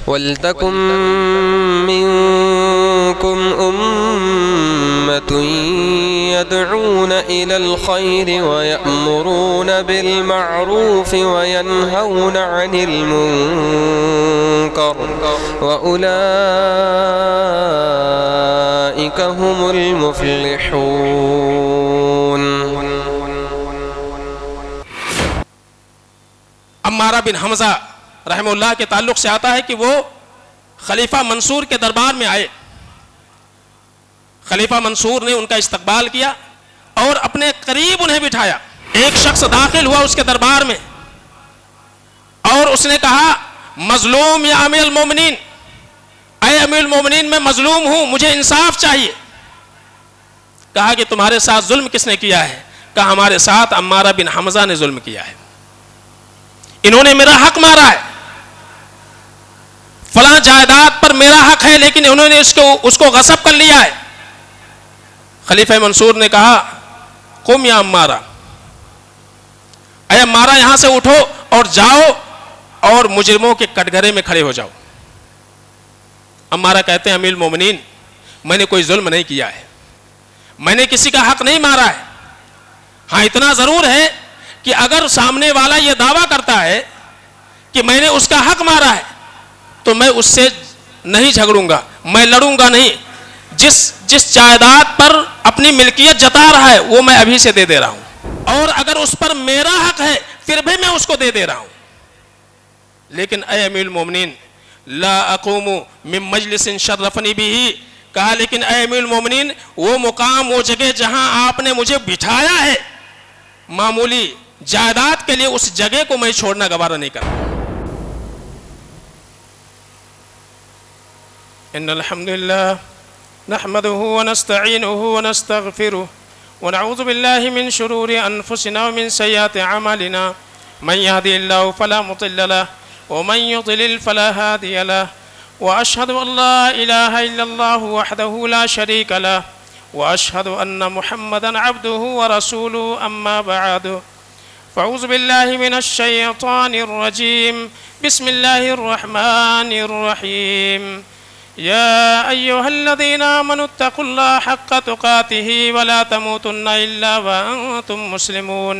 وَلْتَكُن مِّنكُمْ أُمَّةٌ يَدْعُونَ إِلَى الْخَيْرِ وَيَأْمُرُونَ بِالْمَعْرُوفِ وَيَنْهَوْنَ عَنِ الْمُنكَرِ وَأُولَئِكَ هُمُ الْمُفْلِحُونَ۔ عمارہ بن حمزہ رحمہ اللہ کے تعلق سے آتا ہے کہ وہ خلیفہ منصور کے دربار میں آئے، خلیفہ منصور نے ان کا استقبال کیا اور اپنے قریب انہیں بٹھایا۔ ایک شخص داخل ہوا اس کے دربار میں اور اس نے کہا مظلوم یا امیر المومنین، اے امیر المومنین میں مظلوم ہوں، مجھے انصاف چاہیے۔ کہا کہ تمہارے ساتھ ظلم کس نے کیا ہے؟ کہا ہمارے ساتھ عمارہ بن حمزہ نے ظلم کیا ہے، انہوں نے میرا حق مارا ہے، فلاں جائیداد پر میرا حق ہے لیکن انہوں نے اس کو غصب کر لیا ہے۔ خلیفہ منصور نے کہا قم یا عمارہ، اے عمارہ یہاں سے اٹھو اور جاؤ اور مجرموں کے کٹگرے میں کھڑے ہو جاؤ۔ عمارہ کہتے ہیں امیر المومنین میں نے کوئی ظلم نہیں کیا ہے، میں نے کسی کا حق نہیں مارا ہے، ہاں اتنا ضرور ہے کہ اگر سامنے والا یہ دعویٰ کرتا ہے کہ میں نے اس کا حق مارا ہے تو میں اس سے نہیں جھگڑوں گا، میں لڑوں گا نہیں، جس جائیداد پر اپنی ملکیت جتا رہا ہے وہ میں ابھی سے دے دے رہا ہوں، اور اگر اس پر میرا حق ہے پھر بھی میں اس کو دے دے رہا ہوں۔ لیکن اے امیر المومنین لا اقوم من مجلس شرفنی بھی، کہا لیکن اے امیر المومنین وہ مقام، وہ جگہ جہاں آپ نے مجھے بٹھایا ہے، معمولی جائیداد کے لیے اس جگہ کو میں چھوڑنا گوارا نہیں کرتا۔ ان الحمد للہ نحمده ونستعینه ونستغفره ونعوذ بالله من شرور انفسنا ومن سیئات اعمالنا، من يهدي الله فلا مضل له ومن يضلل فلا هادي له، واشهد ان لا اله الا الله وحده لا شريك له، واشهد ان محمدا عبده ورسوله، اما بعد فاعوذ بالله من الشيطان الرجيم، بسم الله الرحمن الرحيم، يا أيها الذين آمنوا اتقوا الله حق تقاته ولا تموتن إلا وأنتم مسلمون،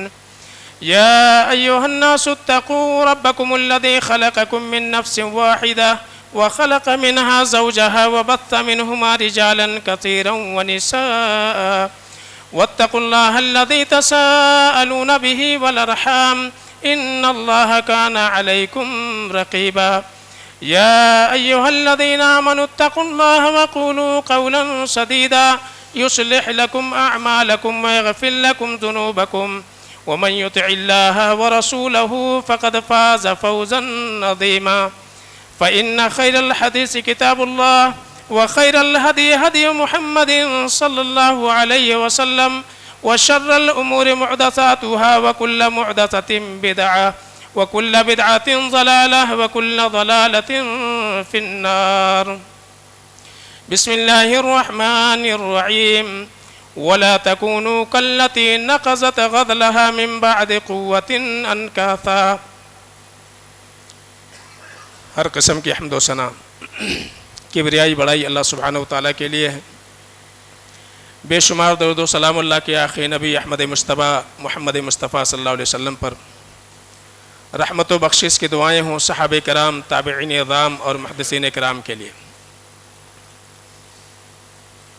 يا أيها الناس اتقوا ربكم الذي خلقكم من نفس واحدة وخلق منها زوجها وبث منهما رجالا كثيرا ونساء، واتقوا الله الذي تساءلون به والأرحام إن الله كان عليكم رقيبا، يا أيها الذين آمنوا اتقوا الله وقولوا قولا سديدا يصلح لكم أعمالكم ويغفر لكم ذنوبكم، ومن يطع الله ورسوله فقد فاز فوزا عظيما، فإن خير الحديث كتاب الله وخير الهدي هدي محمد صلى الله عليه وسلم، وشر الأمور محدثاتها وكل محدثة بدعة وكل بدعة ضلالة وكل ضلالة في النار۔ بسم الله الرحمن الرحيم، ولا تكونوا كالتي نقضت غزلها من بعد قوة أنكاثا۔ ہر قسم کی حمد و ثنا کبریائی بڑائی اللہ سبحانہ و تعالیٰ کے لیے ہے، بے شمار درود و سلام اللہ کے آخری نبی احمد مصطفیٰ محمد مصطفیٰ صلی اللہ علیہ وسلم پر، رحمت و بخشش کی دعائیں ہوں صحابہ کرام، تابعین اعظام اور محدثین کرام کے لیے۔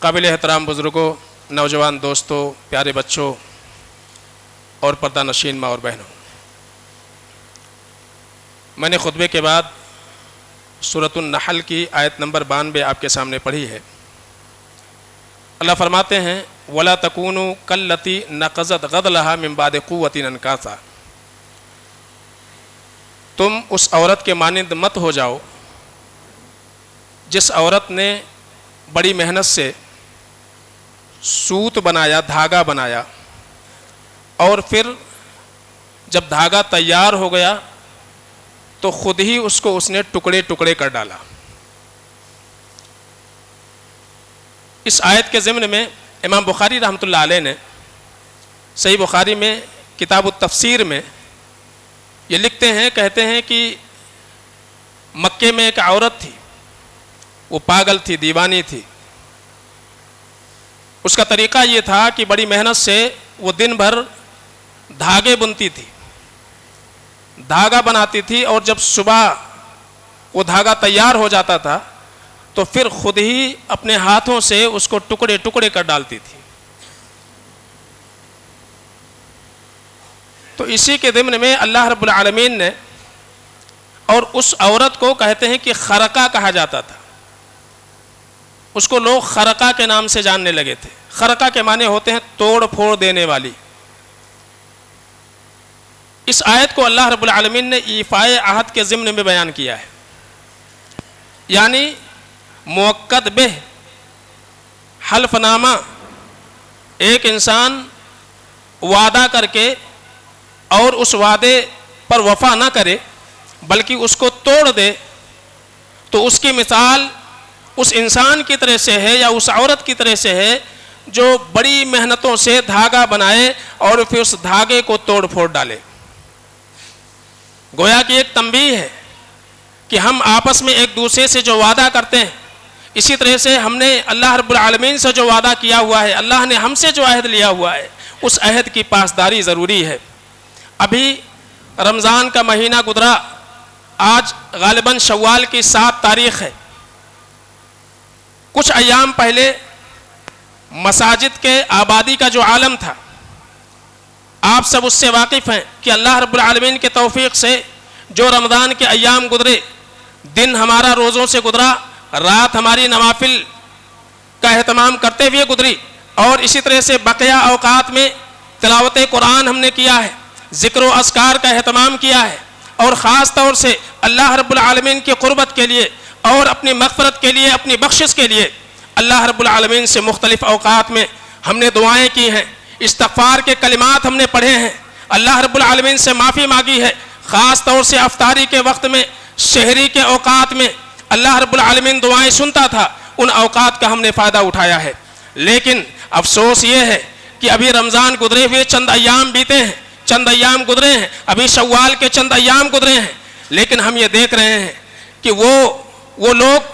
قابل احترام بزرگوں، نوجوان دوستوں، پیارے بچوں اور پردہ نشین ماں اور بہنوں، میں نے خطبے کے بعد سورۃ النحل کی آیت نمبر 92 آپ کے سامنے پڑھی ہے۔ اللہ فرماتے ہیں وَلَا تَكُونُوا كَالَّتِي نَقَضَتْ غَزْلَهَا مِن بَعْدِ قُوَّةٍ أَنْكَاثًا، تم اس عورت کے مانند مت ہو جاؤ جس عورت نے بڑی محنت سے سوت بنایا، دھاگا بنایا، اور پھر جب دھاگا تیار ہو گیا تو خود ہی اس نے ٹکڑے ٹکڑے کر ڈالا۔ اس آیت کے ضمن میں امام بخاری رحمۃ اللہ علیہ نے صحیح بخاری میں کتاب التفسیر میں یہ لکھتے ہیں، کہتے ہیں کہ مکے میں ایک عورت تھی، وہ پاگل تھی، دیوانی تھی. اس کا طریقہ یہ تھا کہ بڑی محنت سے وہ دن بھر دھاگے بنتی تھی، دھاگا بناتی تھی، اور جب صبح وہ دھاگا تیار ہو جاتا تھا تو پھر خود ہی اپنے ہاتھوں سے اس کو ٹکڑے ٹکڑے کر ڈالتی تھی. تو اسی کے ضمن میں اللہ رب العالمین نے، اور اس عورت کو کہتے ہیں کہ خرقہ کہا جاتا تھا، اس کو لوگ خرقہ کے نام سے جاننے لگے تھے. خرقہ کے معنی ہوتے ہیں توڑ پھوڑ دینے والی. اس آیت کو اللہ رب العالمین نے ایفاء عہد کے ضمن میں بیان کیا ہے، یعنی موقت بہ حلف نامہ، ایک انسان وعدہ کر کے اور اس وعدے پر وفا نہ کرے بلکہ اس کو توڑ دے، تو اس کی مثال اس انسان کی طرح سے ہے یا اس عورت کی طرح سے ہے جو بڑی محنتوں سے دھاگا بنائے اور پھر اس دھاگے کو توڑ پھوڑ ڈالے. گویا کہ ایک تنبیہ ہے کہ ہم آپس میں ایک دوسرے سے جو وعدہ کرتے ہیں، اسی طرح سے ہم نے اللہ رب العالمین سے جو وعدہ کیا ہوا ہے، اللہ نے ہم سے جو عہد لیا ہوا ہے، اس عہد کی پاسداری ضروری ہے. ابھی رمضان کا مہینہ گزرا، آج غالباً شوال کی 7 تاریخ ہے. کچھ ایام پہلے مساجد کے آبادی کا جو عالم تھا، آپ سب اس سے واقف ہیں کہ اللہ رب العالمین کے توفیق سے جو رمضان کے ایام گزرے، دن ہمارا روزوں سے گزرا، رات ہماری نوافل کا اہتمام کرتے ہوئے گزری، اور اسی طرح سے بقیہ اوقات میں تلاوت قرآن ہم نے کیا ہے، ذکر و اذکار کا اہتمام کیا ہے، اور خاص طور سے اللہ رب العالمین کی قربت کے لیے اور اپنی مغفرت کے لیے، اپنی بخشش کے لیے اللہ رب العالمین سے مختلف اوقات میں ہم نے دعائیں کی ہیں، استغفار کے کلمات ہم نے پڑھے ہیں، اللہ رب العالمین سے معافی مانگی ہے. خاص طور سے افطاری کے وقت میں، شہری کے اوقات میں اللہ رب العالمین دعائیں سنتا تھا، ان اوقات کا ہم نے فائدہ اٹھایا ہے. لیکن افسوس یہ ہے کہ ابھی رمضان گزرے ہوئے چند ایام بیتے ہیں، چند ایام گزرے ہیں، ابھی شوال کے چند ایام گزرے ہیں، لیکن ہم یہ دیکھ رہے ہیں کہ وہ لوگ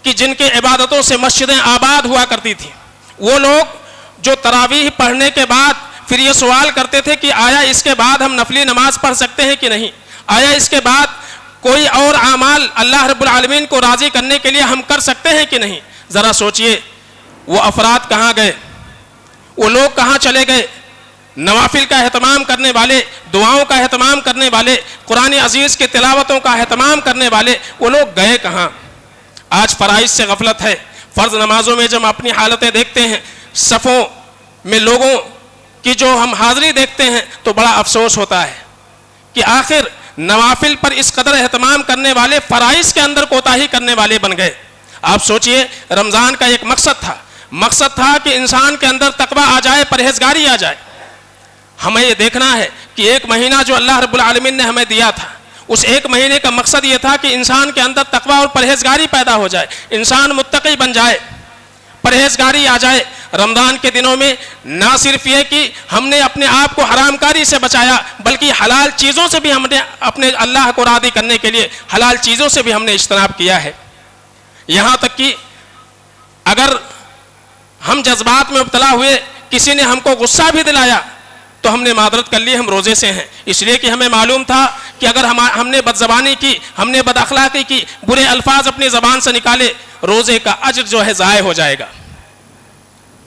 کہ جن کے عبادتوں سے مسجدیں آباد ہوا کرتی تھیں، وہ لوگ جو تراویح پڑھنے کے بعد پھر یہ سوال کرتے تھے کہ آیا اس کے بعد ہم نفلی نماز پڑھ سکتے ہیں کہ نہیں، آیا اس کے بعد کوئی اور اعمال اللہ رب العالمین کو راضی کرنے کے لیے ہم کر سکتے ہیں کہ نہیں. ذرا سوچئے وہ افراد کہاں گئے، وہ لوگ کہاں چلے گئے، نوافل کا اہتمام کرنے والے، دعاؤں کا اہتمام کرنے والے، قرآن عزیز کے تلاوتوں کا اہتمام کرنے والے، وہ لوگ گئے کہاں. آج فرائض سے غفلت ہے. فرض نمازوں میں جب اپنی حالتیں دیکھتے ہیں، صفوں میں لوگوں کی جو ہم حاضری دیکھتے ہیں تو بڑا افسوس ہوتا ہے کہ آخر نوافل پر اس قدر اہتمام کرنے والے فرائض کے اندر کوتاہی کرنے والے بن گئے. آپ سوچئے رمضان کا ایک مقصد تھا کہ انسان کے اندر تقویٰ آ جائے، پرہیزگاری آ جائے. ہمیں یہ دیکھنا ہے کہ ایک مہینہ جو اللہ رب العالمین نے ہمیں دیا تھا، اس ایک مہینے کا مقصد یہ تھا کہ انسان کے اندر تقویٰ اور پرہیزگاری پیدا ہو جائے، انسان متقی بن جائے، پرہیزگاری آ جائے. رمضان کے دنوں میں نہ صرف یہ کہ ہم نے اپنے آپ کو حرام کاری سے بچایا، بلکہ حلال چیزوں سے بھی ہم نے اپنے اللہ کو راضی کرنے کے لیے حلال چیزوں سے بھی ہم نے اجتناب کیا ہے. یہاں تک کہ اگر ہم جذبات میں مبتلا ہوئے، کسی نے ہم کو غصہ بھی دلایا تو ہم نے معذرت کر لی، ہم روزے سے ہیں، اس لیے کہ ہمیں معلوم تھا کہ اگر ہم نے بد زبانی کی، ہم نے بد اخلاقی کی، برے الفاظ اپنی زبان سے نکالے، روزے کا اجر جو ہے ضائع ہو جائے گا.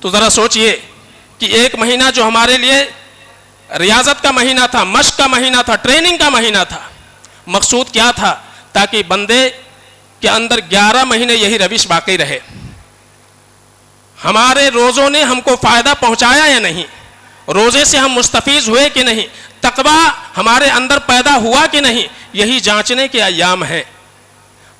تو ذرا سوچئے کہ ایک مہینہ جو ہمارے لیے ریاضت کا مہینہ تھا، مشق کا مہینہ تھا، ٹریننگ کا مہینہ تھا، مقصود کیا تھا؟ تاکہ بندے کے اندر 11 مہینے یہی روش باقی رہے. ہمارے روزوں نے ہم کو فائدہ پہنچایا یا نہیں، روزے سے ہم مستفیض ہوئے کہ نہیں، تقویٰ ہمارے اندر پیدا ہوا کہ نہیں، یہی جانچنے کے ایام ہیں.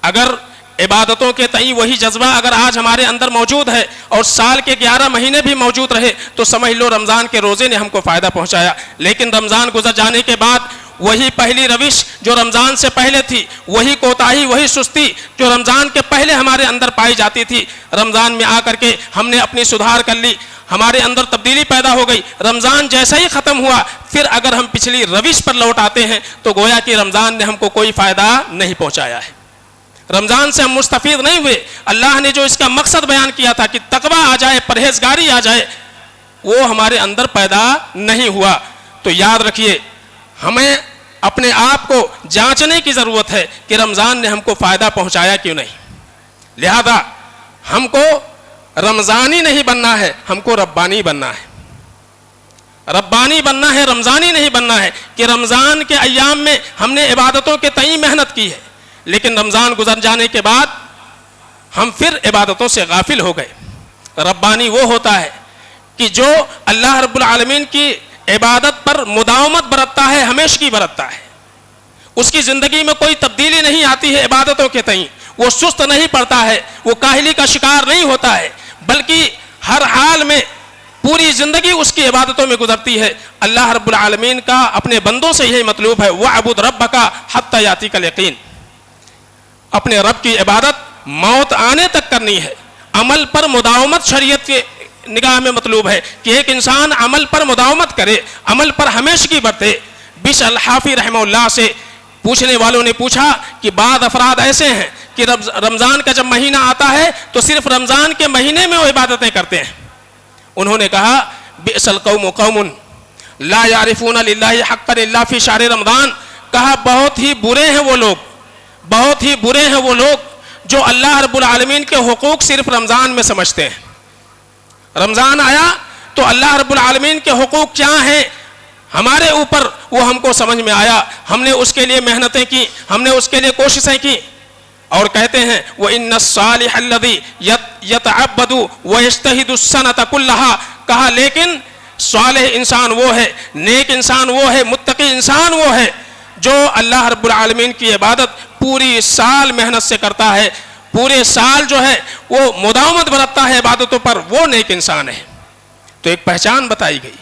اگر عبادتوں کے تئیں وہی جذبہ اگر آج ہمارے اندر موجود ہے اور سال کے 11 مہینے بھی موجود رہے تو سمجھ لو رمضان کے روزے نے ہم کو فائدہ پہنچایا. لیکن رمضان گزر جانے کے بعد وہی پہلی روش جو رمضان سے پہلے تھی، وہی کوتاہی، وہی سستی جو رمضان کے پہلے ہمارے اندر پائی جاتی تھی، رمضان میں آ کر کے ہم نے اپنی سدھار کر لی، ہمارے اندر تبدیلی پیدا ہو گئی. رمضان جیسا ہی ختم ہوا، پھر اگر ہم پچھلی روش پر لوٹ آتے ہیں تو گویا کہ رمضان نے ہم کو کوئی فائدہ نہیں پہنچایا ہے. رمضان سے ہم مستفید نہیں ہوئے. اللہ نے جو اس کا مقصد بیان کیا تھا کہ تقویٰ آ جائے, پرہیزگاری آ جائے, وہ ہمارے اندر پیدا نہیں ہوا. تو یاد رکھیے, ہمیں اپنے آپ کو جانچنے کی ضرورت ہے کہ رمضان نے ہم کو فائدہ پہنچایا کیوں نہیں. لہذا ہم کو رمضانی نہیں بننا ہے, ہم کو ربانی بننا ہے. ربانی بننا ہے, رمضانی نہیں بننا ہے کہ رمضان کے ایام میں ہم نے عبادتوں کے تئیں محنت کی ہے, لیکن رمضان گزر جانے کے بعد ہم پھر عبادتوں سے غافل ہو گئے. ربانی وہ ہوتا ہے کہ جو اللہ رب العالمین کی عبادت پر مداومت برتتا ہے, ہمیشگی برتتا ہے, اس کی زندگی میں کوئی تبدیلی نہیں آتی ہے عبادتوں کے تئیں, وہ سست نہیں پڑتا ہے, وہ کاہلی کا شکار نہیں ہوتا ہے, بلکہ ہر حال میں پوری زندگی اس کی عبادتوں میں گزرتی ہے. اللہ رب العالمین کا اپنے بندوں سے یہی مطلوب ہے, وَعْبُدْ رَبَّكَ حَتَّى يَأْتِيَكَ الْيَقِينُ. اپنے رب کی عبادت موت آنے تک کرنی ہے. عمل پر مداومت شریعت کے نگاہ میں مطلوب ہے کہ ایک انسان عمل پر مداومت کرے, عمل پر ہمیشگی برتے. بشر الحافی رحمہ اللہ سے پوچھنے والوں نے پوچھا کہ بعض افراد ایسے ہیں کہ رمضان کا جب مہینہ آتا ہے تو صرف رمضان کے مہینے میں وہ عبادتیں کرتے ہیں. انہوں نے کہا بئس القوم قوم لا یعرفون للہ حقا الا فی شہر رمضان. کہا بہت ہی برے ہیں وہ لوگ, بہت ہی برے ہیں وہ لوگ جو اللہ رب العالمین کے حقوق صرف رمضان میں سمجھتے ہیں. رمضان آیا تو اللہ رب العالمین کے حقوق کیا ہیں ہمارے اوپر, وہ ہم کو سمجھ میں آیا, ہم نے اس کے لیے محنتیں کی, ہم نے اس کے لیے کوششیں کی. اور کہتے ہیں وَإِنَّ الصَّالِحَ الَّذِي يَتَعَبَّدُ وَيَجْتَهِدُ السَّنَةَ كُلَّهَا. کہا لیکن صالح انسان وہ ہے, نیک انسان وہ ہے, متقی انسان وہ ہے جو اللہ رب العالمین کی عبادت پوری سال محنت سے کرتا ہے, پورے سال جو ہے وہ مداومت برتتا ہے عبادتوں پر, وہ نیک انسان ہے. تو ایک پہچان بتائی گئی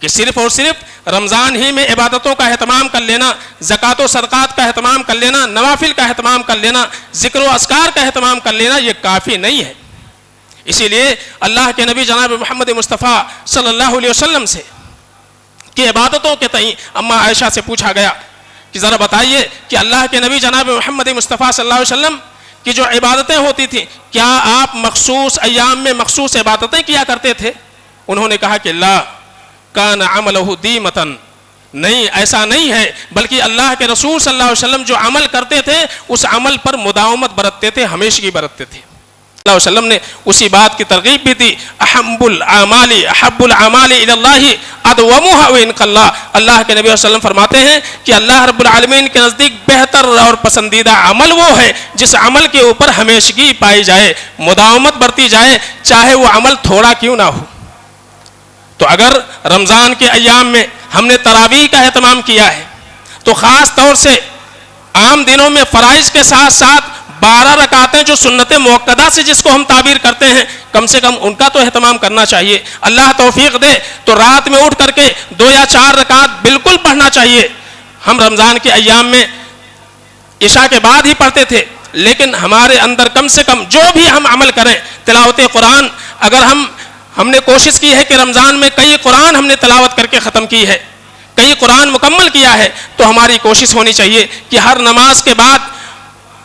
کہ صرف اور صرف رمضان ہی میں عبادتوں کا اہتمام کر لینا, زکوٰۃ و صدقات کا اہتمام کر لینا, نوافل کا اہتمام کر لینا, ذکر و اذکار کا اہتمام کر لینا, یہ کافی نہیں ہے. اسی لیے اللہ کے نبی جناب محمد مصطفیٰ صلی اللہ علیہ وسلم سے کہ عبادتوں کے تئیں اماں عائشہ سے پوچھا گیا کہ ذرا بتائیے کہ اللہ کے نبی جناب محمد مصطفیٰ صلی اللہ علیہ وسلم کی جو عبادتیں ہوتی تھیں, کیا آپ مخصوص ایام میں مخصوص عبادتیں کیا کرتے تھے؟ انہوں نے کہا کہ لا کان عملہ دیمتن, نہیں ایسا نہیں ہے, بلکہ اللہ کے رسول صلی اللہ علیہ وسلم جو عمل کرتے تھے اس عمل پر مداومت برتتے تھے, ہمیشگی برتتے تھے. صلی اللہ علیہ وسلم نے اسی بات کی ترغیب بھی دی, احب الاعمال الی اللہ ادومها وان قل. اللہ کے نبی صلی اللہ علیہ وسلم فرماتے ہیں کہ اللہ رب العالمین کے نزدیک بہتر اور پسندیدہ عمل وہ ہے جس عمل کے اوپر ہمیشگی پائی جائے, مداومت برتی جائے, چاہے وہ عمل تھوڑا کیوں نہ ہو. تو اگر رمضان کے ایام میں ہم نے تراویح کا اہتمام کیا ہے تو خاص طور سے عام دنوں میں فرائض کے ساتھ ساتھ 12 رکعتیں جو سنت موقدہ سے جس کو ہم تعبیر کرتے ہیں, کم سے کم ان کا تو اہتمام کرنا چاہیے. اللہ توفیق دے تو رات میں اٹھ کر کے 2 یا 4 رکعت بالکل پڑھنا چاہیے. ہم رمضان کے ایام میں عشاء کے بعد ہی پڑھتے تھے, لیکن ہمارے اندر کم سے کم جو بھی ہم عمل کریں, تلاوت قرآن, اگر ہم نے کوشش کی ہے کہ رمضان میں کئی قرآن ہم نے تلاوت کر کے ختم کی ہے, کئی قرآن مکمل کیا ہے, تو ہماری کوشش ہونی چاہیے کہ ہر نماز کے بعد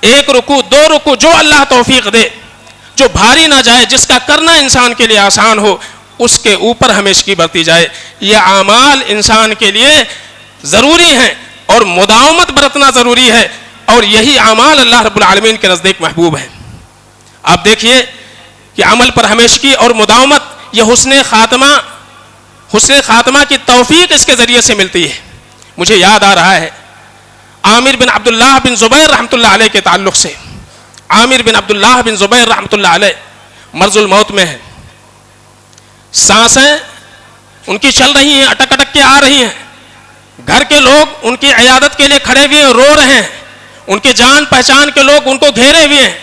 1 رکوع 2 رکوع جو اللہ توفیق دے, جو بھاری نہ جائے, جس کا کرنا انسان کے لیے آسان ہو, اس کے اوپر ہمیشگی برتی جائے. یہ اعمال انسان کے لیے ضروری ہیں اور مداومت برتنا ضروری ہے, اور یہی اعمال اللہ رب العالمین کے نزدیک محبوب ہیں. آپ دیکھیے کہ عمل پر ہمیشگی اور مداومت, یہ حسن خاتمہ کی توفیق اس کے ذریعے سے ملتی ہے. مجھے یاد آ رہا ہے عامر بن عبداللہ بن زبیر رحمۃ اللہ علیہ کے تعلق سے. عامر بن عبداللہ بن زبیر رحمۃ اللہ علیہ مرض الموت میں ہیں, سانسیں ان کی چل رہی ہیں, اٹک اٹک کے آ رہی ہیں, گھر کے لوگ ان کی عیادت کے لیے کھڑے ہوئے رو رہے ہیں, ان کے جان پہچان کے لوگ ان کو گھیرے ہوئے ہیں.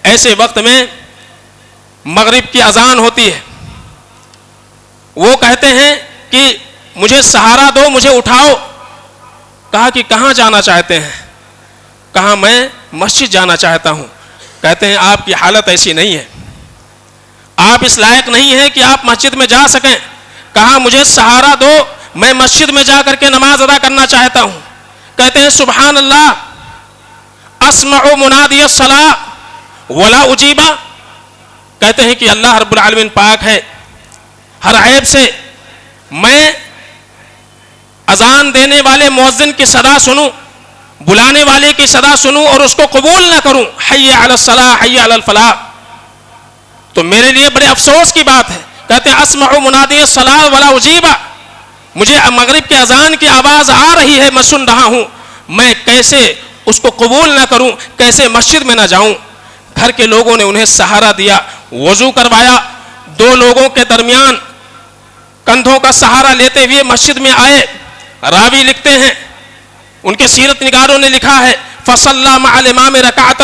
ایسے وقت میں مغرب کی اذان ہوتی ہے, وہ کہتے ہیں کہ مجھے سہارا دو, مجھے اٹھاؤ. کہا کہ کہاں جانا چاہتے ہیں؟ کہا میں مسجد جانا چاہتا ہوں. کہتے ہیں آپ کی حالت ایسی نہیں ہے, آپ اس لائق نہیں ہیں کہ آپ مسجد میں جا سکیں. کہا مجھے سہارا دو, میں مسجد میں جا کر کے نماز ادا کرنا چاہتا ہوں. کہتے ہیں سبحان اللہ, اسمع منادی الصلاۃ ولا اجیبا، کہتے ہیں کہ اللہ رب العالمین پاک ہے ہر عیب سے، میں اذان دینے والے مؤذن کی صدا سنوں، بلانے والے کی صدا سنوں اور اس کو قبول نہ کروں، حی علی الصلاۃ حی علی الفلاح، تو میرے لیے بڑے افسوس کی بات ہے۔ کہتے ہیں اسمع منادی الصلاۃ ولا اجیبا، مجھے مغرب کے اذان کی آواز آ رہی ہے، میں سن رہا ہوں، میں کیسے اس کو قبول نہ کروں، کیسے مسجد میں نہ جاؤں۔ گھر کے لوگوں نے انہیں سہارا دیا، وضو کروایا، دو لوگوں کے درمیان کندھوں کا سہارا لیتے ہوئے مسجد میں آئے۔ راوی لکھتے ہیں، ان کے سیرت نگاروں نے لکھا ہے، فصلی مع الامام رکعۃ،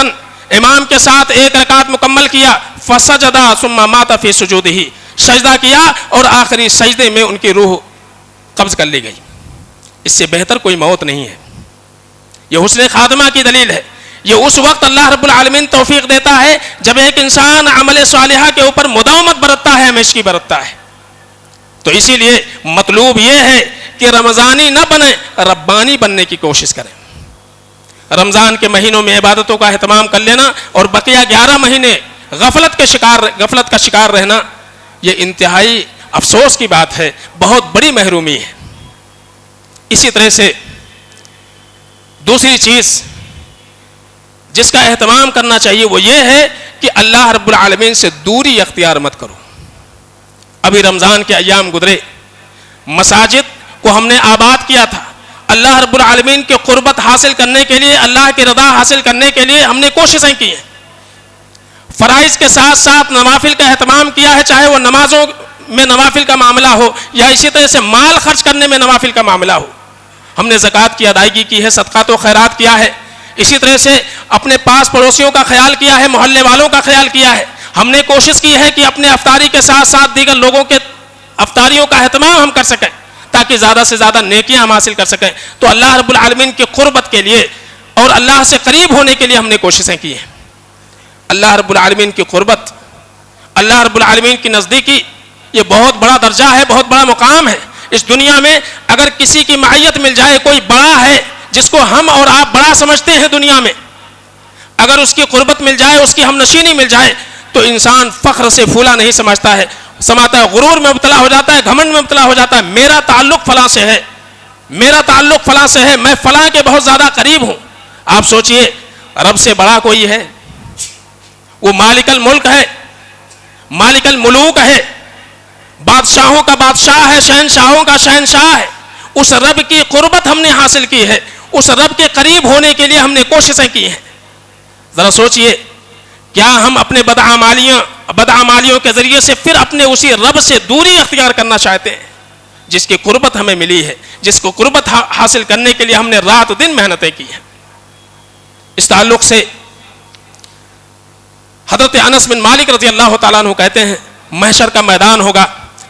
امام کے ساتھ ایک رکعت مکمل کیا، فسجد ثم مات فی سجودہ، سجدہ کیا اور آخری سجدے میں ان کی روح قبض کر لی گئی۔ اس سے بہتر کوئی موت نہیں ہے، یہ حسن خاتمہ کی دلیل ہے۔ یہ اس وقت اللہ رب العالمین توفیق دیتا ہے جب ایک انسان عمل صالحہ کے اوپر مداومت برتتا ہے، ہمیشگی برتتا ہے۔ تو اسی لیے مطلوب یہ ہے کہ رمضانی نہ بنے، ربانی بننے کی کوشش کریں۔ رمضان کے مہینوں میں عبادتوں کا اہتمام کر لینا اور بقیہ 11 مہینے غفلت کا شکار رہنا، یہ انتہائی افسوس کی بات ہے، بہت بڑی محرومی ہے۔ اسی طرح سے دوسری چیز جس کا اہتمام کرنا چاہیے وہ یہ ہے کہ اللہ رب العالمین سے دوری اختیار مت کرو۔ ابھی رمضان کے ایام گزرے، مساجد کو ہم نے آباد کیا تھا، اللہ رب العالمین کی قربت حاصل کرنے کے لیے، اللہ کی رضا حاصل کرنے کے لیے ہم نے کوششیں کی ہیں۔ فرائض کے ساتھ ساتھ نوافل کا اہتمام کیا ہے، چاہے وہ نمازوں میں نوافل کا معاملہ ہو یا اسی طرح سے مال خرچ کرنے میں نوافل کا معاملہ ہو۔ ہم نے زکوٰۃ کی ادائیگی کی ہے، صدقات و خیرات کیا ہے، اسی طرح سے اپنے پاس پڑوسیوں کا خیال کیا ہے، محلے والوں کا خیال کیا ہے۔ ہم نے کوشش کی ہے کہ اپنے افطاری کے ساتھ ساتھ دیگر لوگوں کے افطاریوں کا اہتمام ہم کر سکیں تاکہ زیادہ سے زیادہ نیکیاں ہم حاصل کر سکیں۔ تو اللہ رب العالمین کی قربت کے لیے اور اللہ سے قریب ہونے کے لیے ہم نے کوششیں کی ہیں۔ اللہ رب العالمین کی قربت، اللہ رب العالمین کی نزدیکی، یہ بہت بڑا درجہ ہے، بہت بڑا مقام ہے۔ اس دنیا میں اگر کسی کی معیت مل جائے، کوئی بڑا ہے جس کو ہم اور آپ بڑا سمجھتے ہیں دنیا میں، اگر اس کی قربت مل جائے، اس کی ہم نشینی مل جائے تو انسان فخر سے پھولا نہیں سمجھتا ہے، غرور میں مبتلا ہو جاتا ہے، گھمنڈ میں مبتلا ہو جاتا ہے، میرا تعلق فلاں سے ہے، میرا تعلق فلاں سے ہے، میں فلاں کے بہت زیادہ قریب ہوں۔ آپ سوچئے رب سے بڑا کوئی ہے؟ وہ مالک الملک ہے، مالک الملوک ہے، بادشاہوں کا بادشاہ ہے، شہنشاہوں کا شہنشاہ ہے۔ اس رب کی قربت ہم نے حاصل کی ہے، اس رب کے قریب ہونے کے لیے ہم نے کوششیں کی ہیں۔ ذرا سوچئے، کیا ہم اپنے بدعمالیوں کے ذریعے سے پھر اپنے اسی رب سے دوری اختیار کرنا چاہتے ہیں جس کی قربت ہمیں ملی ہے، جس کو قربت حاصل کرنے کے لیے ہم نے رات دن محنتیں کی ہیں۔ اس تعلق سے حضرت انس بن مالک رضی اللہ تعالیٰ عنہ کہتے ہیں، محشر کا میدان ہوگا،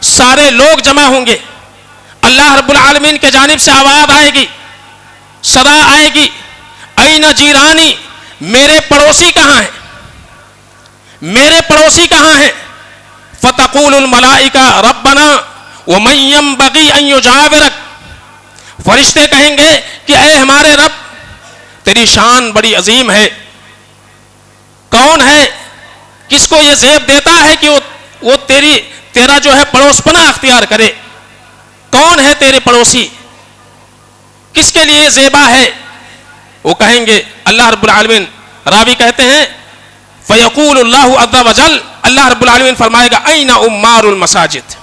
سارے لوگ جمع ہوں گے، اللہ رب العالمین کے جانب سے آواز آئے گی، صدا آئے گی، این جیرانی، میرے پڑوسی کہاں ہیں، میرے پڑوسی کہاں ہیں؟ فتقول الملائکہ ربنا ومن ينبغي ان يجاورك، فرشتے کہیں گے کہ اے ہمارے رب، تیری شان بڑی عظیم ہے، کون ہے کس کو یہ زیب دیتا ہے کہ وہ تیرا جو ہے پڑوس پناہ اختیار کرے؟ کون ہے تیرے پڑوسی؟ کس کے لیے زیبا ہے؟ وہ کہیں گے اللہ رب العالمین، راوی کہتے ہیں فیقول اللہ عز وجل، اللہ رب العالمین فرمائے گا این عمار المساجد،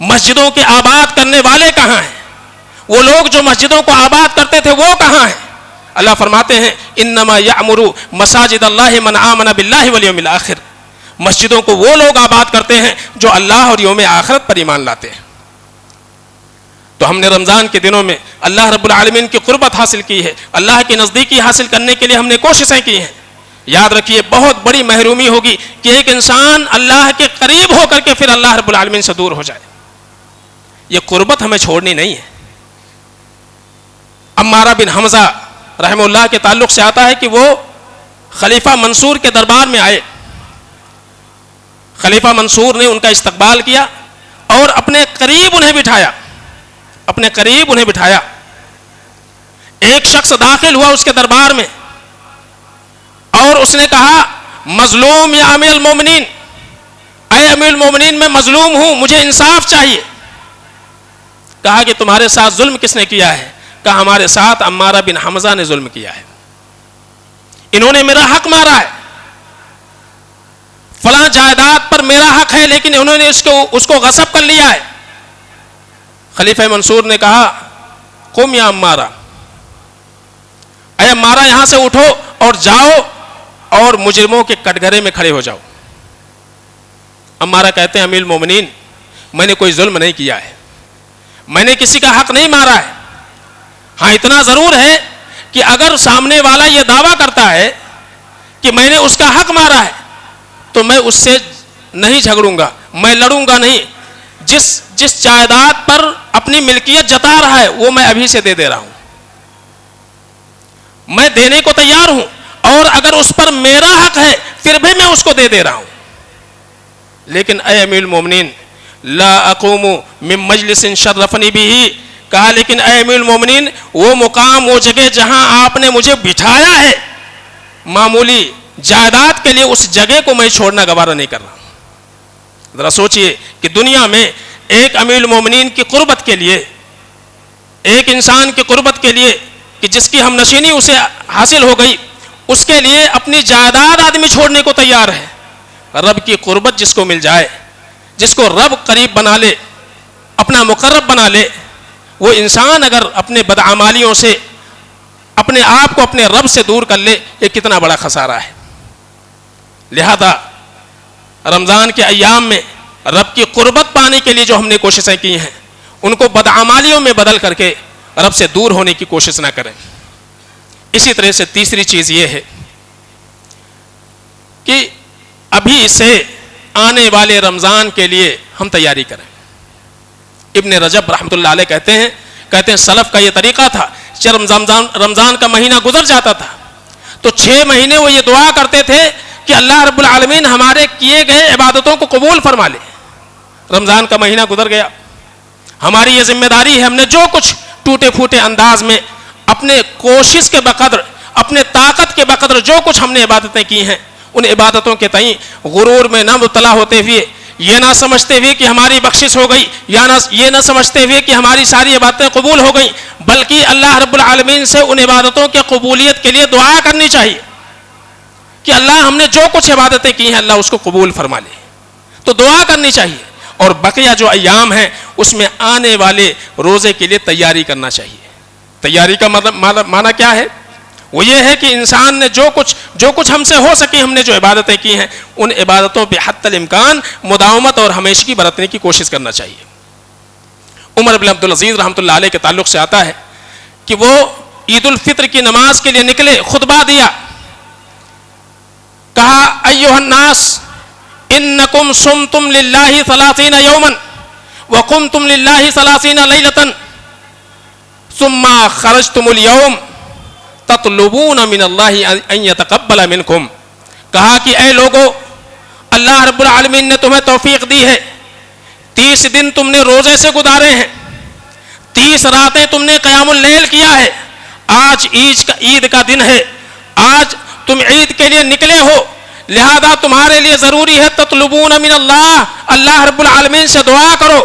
مسجدوں کے آباد کرنے والے کہاں ہیں؟ وہ لوگ جو مسجدوں کو آباد کرتے تھے وہ کہاں ہیں؟ اللہ فرماتے ہیں انما یعمر مساجد اللہ من آمن باللہ والیوم الآخر، مسجدوں کو وہ لوگ آباد کرتے ہیں جو اللہ اور یوم آخرت پر ایمان لاتے ہیں۔ تو ہم نے رمضان کے دنوں میں اللہ رب العالمین کی قربت حاصل کی ہے، اللہ کی نزدیکی حاصل کرنے کے لیے ہم نے کوششیں کی ہیں۔ یاد رکھیے بہت بڑی محرومی ہوگی کہ ایک انسان اللہ کے قریب ہو کر کے پھر اللہ رب العالمین سے دور ہو جائے۔ یہ قربت ہمیں چھوڑنی نہیں ہے۔ عمارہ بن حمزہ رحمہ اللہ کے تعلق سے آتا ہے کہ وہ خلیفہ منصور کے دربار میں آئے، خلیفہ منصور نے ان کا استقبال کیا اور اپنے قریب انہیں بٹھایا۔ ایک شخص داخل ہوا اس کے دربار میں، اور اس نے کہا مظلوم یا امیر المومنین، اے امیر المومنین میں مظلوم ہوں، مجھے انصاف چاہیے۔ کہا کہ تمہارے ساتھ ظلم کس نے کیا ہے؟ کہا ہمارے ساتھ عمارہ بن حمزہ نے ظلم کیا ہے، انہوں نے میرا حق مارا ہے، فلاں جائیداد پر میرا حق ہے لیکن انہوں نے اس کو غصب کر لیا ہے۔ خلیفہ منصور نے کہا قم یا عمارہ، اے عمارہ یہاں سے اٹھو اور جاؤ اور مجرموں کے کٹگرے میں کھڑے ہو جاؤ۔ عمارہ کہتے ہیں امیر المومنین میں نے کوئی ظلم نہیں کیا ہے، میں نے کسی کا حق نہیں مارا ہے، ہاں اتنا ضرور ہے کہ اگر سامنے والا یہ دعویٰ کرتا ہے کہ میں نے اس کا حق مارا ہے تو میں اس سے نہیں جھگڑوں گا، میں لڑوں گا نہیں، جس جائیداد پر اپنی ملکیت جتا رہا ہے وہ میں ابھی سے دے رہا ہوں، میں دینے کو تیار ہوں، اور اگر اس پر میرا حق ہے پھر بھی میں اس کو دے رہا ہوں۔ لیکن اے امیر المومنین لا اقوم من مجلس شرفنی بھی، کہا لیکن اے امیر المومنین وہ مقام، وہ جگہ جہاں آپ نے مجھے بٹھایا ہے، معمولی جائیداد کے لیے اس جگہ کو میں چھوڑنا گوارا نہیں کر رہا۔ ذرا سوچئے کہ دنیا میں ایک امیر المومنین کی قربت کے لیے، ایک انسان کی قربت کے لیے کہ جس کی ہم نشینی اسے حاصل ہو گئی، اس کے لیے اپنی جائیداد آدمی چھوڑنے کو تیار ہے۔ رب کی قربت جس کو مل جائے، جس کو رب قریب بنا لے، اپنا مقرب بنا لے، وہ انسان اگر اپنے بدعمالیوں سے اپنے آپ کو اپنے رب سے دور کر لے، یہ کتنا بڑا خسارہ ہے۔ لہذا رمضان کے ایام میں رب کی قربت پانے کے لیے جو ہم نے کوششیں کی ہیں ان کو بدعمالیوں میں بدل کر کے رب سے دور ہونے کی کوشش نہ کریں۔ اسی طرح سے تیسری چیز یہ ہے کہ ابھی سے آنے والے رمضان کے لیے ہم تیاری کریں۔ ابن رجب رحمۃ اللہ علیہ کہتے ہیں سلف کا یہ طریقہ تھا، جب رمضان کا مہینہ گزر جاتا تھا تو 6 مہینے وہ یہ دعا کرتے تھے کہ اللہ رب العالمین ہمارے کیے گئے عبادتوں کو قبول فرما لے۔ رمضان کا مہینہ گزر گیا، ہماری یہ ذمہ داری ہے، ہم نے جو کچھ ٹوٹے پھوٹے انداز میں اپنے کوشش کے بقدر، اپنے طاقت کے بقدر جو کچھ ہم نے عبادتیں کی ہیں، ان عبادتوں کے تئیں غرور میں نہ مبتلا ہوتے ہوئے، یہ نہ سمجھتے ہوئے کہ ہماری بخشش ہو گئی، یا یہ نہ سمجھتے ہوئے کہ ہماری ساری عبادتیں قبول ہو گئیں، بلکہ اللہ رب العالمین سے ان عبادتوں کے قبولیت کے لیے دعا کرنی چاہیے کہ اللہ ہم نے جو کچھ عبادتیں کی ہیں اللہ اس کو قبول فرما لے، تو دعا کرنی چاہیے۔ اور بقیہ جو ایام ہیں اس میں آنے والے روزے کے لیے تیاری کرنا چاہیے۔ تیاری کا معنی کیا ہے؟ وہ یہ ہے کہ انسان نے جو کچھ ہم سے ہو سکی، ہم نے جو عبادتیں کی ہیں ان عبادتوں پہ حتی الامکان مداومت اور ہمیشگی برتنے کی کوشش کرنا چاہیے۔ عمر بن عبدالعزیز رحمۃ اللہ علیہ کے تعلق سے آتا ہے کہ وہ عید الفطر کی نماز کے لیے نکلے، خطبہ دیا، کہا ایھا الناس انکم صمتم للہ 30 یوما وقمتم للہ 30 لیلۃ ثم خرجتم اليوم تطلبون من اللہ ان یتقبل منکم۔ کہا کہ اے لوگو، اللہ رب العالمین نے تمہیں توفیق دی ہے، 30 دن تم نے روزے سے گزارے ہیں، 30 راتیں تم نے قیام اللیل کیا ہے، آج عید کا دن ہے، آج تم عید کے لیے نکلے ہو، لہذا تمہارے لیے ضروری ہے تطلبون من اللہ رب العالمین سے دعا کرو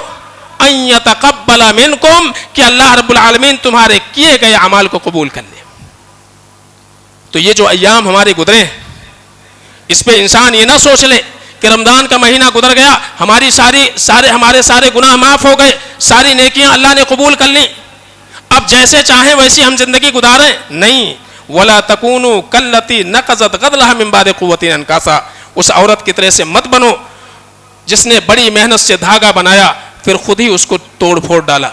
ان یتقبل منکم، کہ اللہ رب العالمین تمہارے کیے گئے اعمال کو قبول کر لے۔ تو یہ جو ایام ہمارے گزرے ہیں اس پہ انسان یہ نہ سوچ لے کہ رمضان کا مہینہ گزر گیا، ہمارے سارے گناہ معاف ہو گئے، ساری نیکیاں اللہ نے قبول کر لیں، اب جیسے چاہیں ویسی ہم زندگی گزاریں۔ نہیں، وَلَا تَكُونُوا كَالَّتِي نَقَضَتْ غَزْلَهَا مِن بَعْدِ قُوَّةٍ أَنْكَاثًا، اس عورت کی طرح سے مت بنو جس نے بڑی محنت سے دھاگا بنایا پھر خود ہی اس کو توڑ پھوڑ ڈالا۔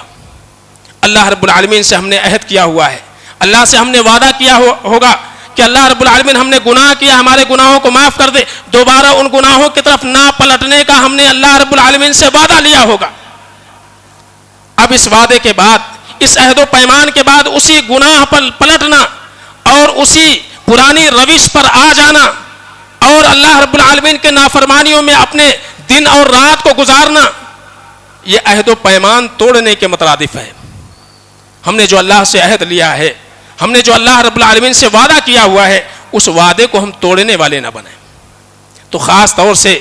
اللہ رب العالمین سے ہم نے عہد کیا ہوا ہے، اللہ سے ہم نے وعدہ کیا ہوگا کہ اللہ رب العالمین ہم نے گناہ کیا، ہمارے گناہوں کو معاف کر دے، دوبارہ ان گناہوں کی طرف نہ پلٹنے کا ہم نے اللہ رب العالمین سے وعدہ لیا ہوگا۔ اب اس وعدے کے بعد، اس عہد و پیمان کے بعد اسی گناہ پر پلٹنا اور اسی پرانی روش پر آ جانا اور اللہ رب العالمین کے نافرمانیوں میں اپنے دن اور رات کو گزارنا، یہ عہد و پیمان توڑنے کے مترادف ہے۔ ہم نے جو اللہ سے عہد لیا ہے، ہم نے جو اللہ رب العالمین سے وعدہ کیا ہوا ہے، اس وعدے کو ہم توڑنے والے نہ بنیں. تو خاص طور سے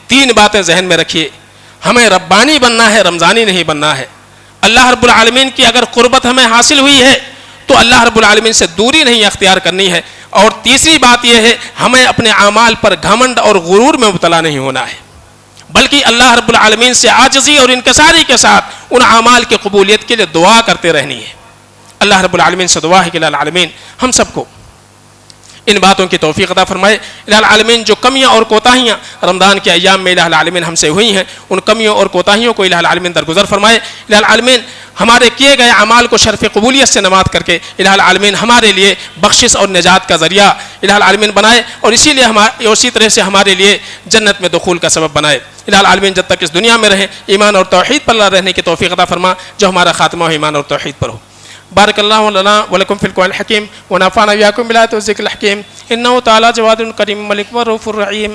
3 باتیں ذہن میں رکھیے. ہمیں ربانی بننا ہے، رمضانی نہیں بننا ہے. اللہ رب العالمین کی اگر قربت ہمیں حاصل ہوئی ہے تو اللہ رب العالمین سے دوری نہیں اختیار کرنی ہے. اور تیسری بات یہ ہے ہمیں اپنے اعمال پر گھمنڈ اور غرور میں مبتلا نہیں ہونا ہے، بلکہ اللہ رب العالمین سے عاجزی اور انکساری کے ساتھ ان اعمال کی قبولیت کے لیے دعا کرتے رہنی ہے. اللہ رب العالمین سے دعا ہے کہ العالمین ہم سب کو ان باتوں کی توفیق عطا فرمائے. الہ العالمین جو کمیاں اور کوتاہیاں رمضان کے ایام میں الہ العالمین ہم سے ہوئی ہیں ان کمیوں اور کوتاہیوں کو الہ العالمین درگزر فرمائے. الہ العالمین ہمارے کیے گئے اعمال کو شرف قبولیت سے نماد کر کے الہ العالمین ہمارے لیے بخشش اور نجات کا ذریعہ الہ العالمین بنائے اور اسی طرح سے ہمارے لیے جنت میں دخول کا سبب بنائے. الہ العالمین جب تک اس دنیا میں رہیں ایمان اور توحید پر رہنے کی توفیق عطا فرما جو ہمارا خاتمہ ایمان اور توحید پر ہو. بارک اللہ لنا ولکم فی القرآن الحکیم ونفعنا وإياکم بالآیات والذکر الحکیم انہ تعالی جواد کریم ملک و رؤوف الرحیم.